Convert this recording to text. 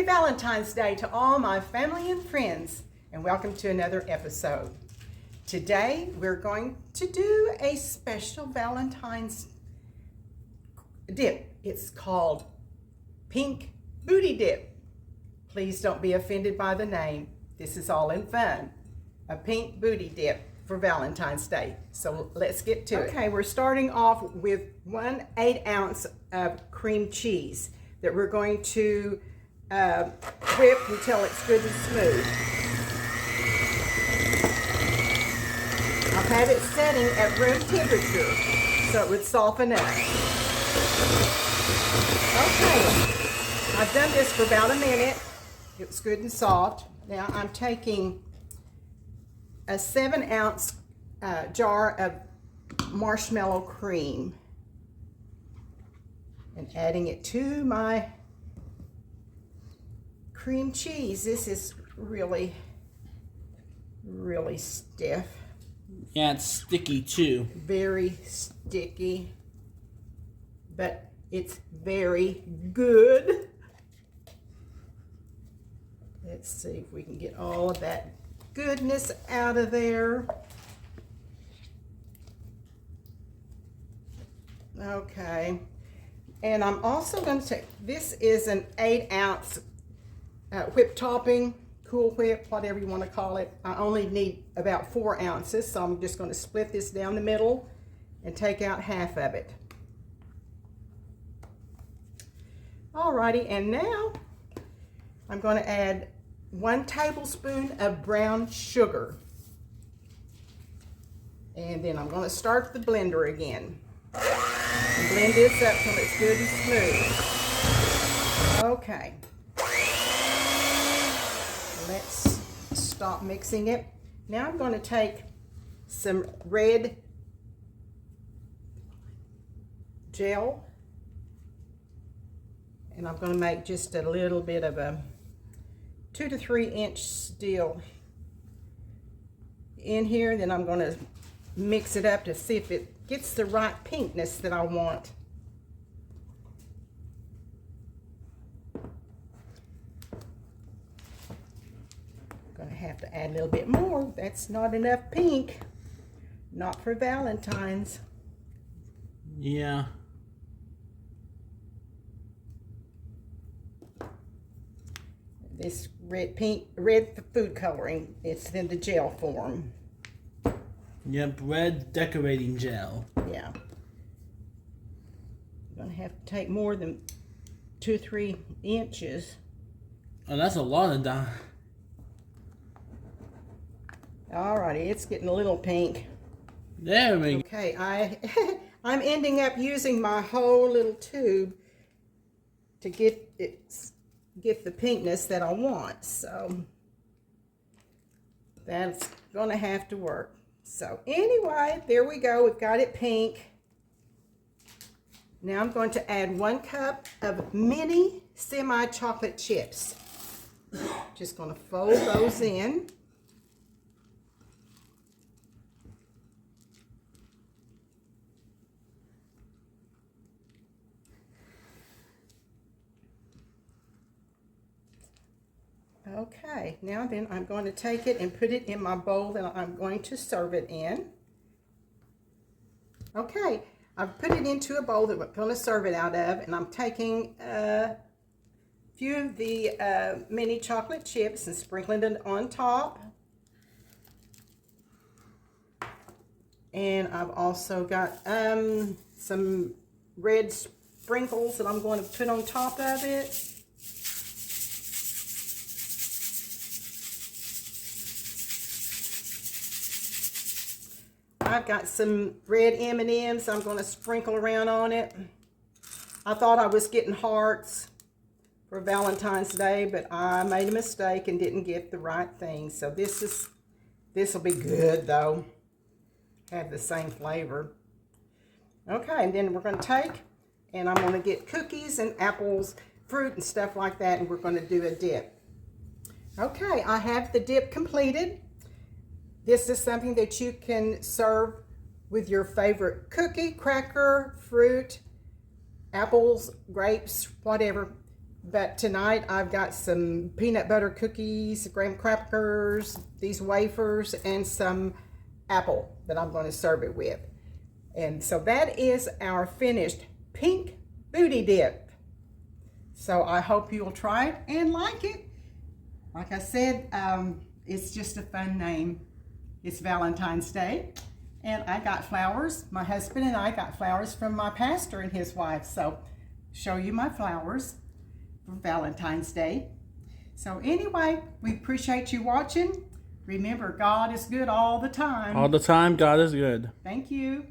Valentine's Day to all my family and friends, and welcome to another episode. Today we're going to do a special Valentine's dip. It's called Pink Booty Dip. Please don't be offended by the name. This is all in fun. A pink booty dip for Valentine's Day. So let's get to it. Okay, we're starting off with 1 8-ounce of cream cheese that we're going to whip until it's good and smooth. I've had it setting at room temperature so it would soften up. Okay, I've done this for about a minute. It's good and soft. Now I'm taking a 7-ounce jar of marshmallow cream and adding it to my cream cheese. This is really stiff. Yeah, it's sticky too. Very sticky, but it's very good. Let's see if we can get all of that goodness out of there. Okay, and I'm also going to take, this is an 8-ounce whipped topping, Cool Whip, whatever you want to call it. I only need about 4 ounces, so I'm just going to split this down the middle and take out half of it. Alrighty, and now I'm going to add 1 tablespoon of brown sugar. And then I'm going to start the blender again. And blend this up till it's good and smooth. Okay. Let's stop mixing it. Now I'm going to take some red gel. And I'm going to make just a little bit of a 2 to 3 inch still in here. Then I'm going to mix it up to see if it gets the right pinkness that I want. Going to have to add a little bit more. That's not enough pink. Not for Valentine's. Yeah. This red food coloring, it's in the gel form. Yep, red decorating gel. Yeah. I'm gonna have to take more than 2 or 3 inches. Oh, that's a lot of dye. Alrighty, it's getting a little pink. There we go. Okay, I'm ending up using my whole little tube to get the pinkness that I want. So that's gonna have to work. So anyway, there we go. We've got it pink. Now I'm going to add 1 cup of mini semi-chocolate chips. Just going to fold those in. Okay, now then I'm going to take it and put it in my bowl that I'm going to serve it in. Okay, I've put it into a bowl that we're going to serve it out of, and I'm taking a few of the mini chocolate chips and sprinkling it on top. And I've also got some red sprinkles that I'm going to put on top of it. I've got some red M&Ms I'm going to sprinkle around on it. I thought I was getting hearts for Valentine's Day, but I made a mistake and didn't get the right thing. So this will be good though. Have the same flavor. Okay, and then we're going to take, and I'm going to get cookies and apples, fruit and stuff like that, and we're going to do a dip. Okay, I have the dip completed. This is something that you can serve with your favorite cookie, cracker, fruit, apples, grapes, whatever. But tonight I've got some peanut butter cookies, graham crackers, these wafers, and some apple that I'm going to serve it with. And so that is our finished pink booty dip. So I hope you'll try it and like it. Like I said, it's just a fun name. It's Valentine's Day. And I got flowers. My husband and I got flowers from my pastor and his wife. So show you my flowers for Valentine's Day. So anyway, we appreciate you watching. Remember, God is good all the time. All the time, God is good. Thank you.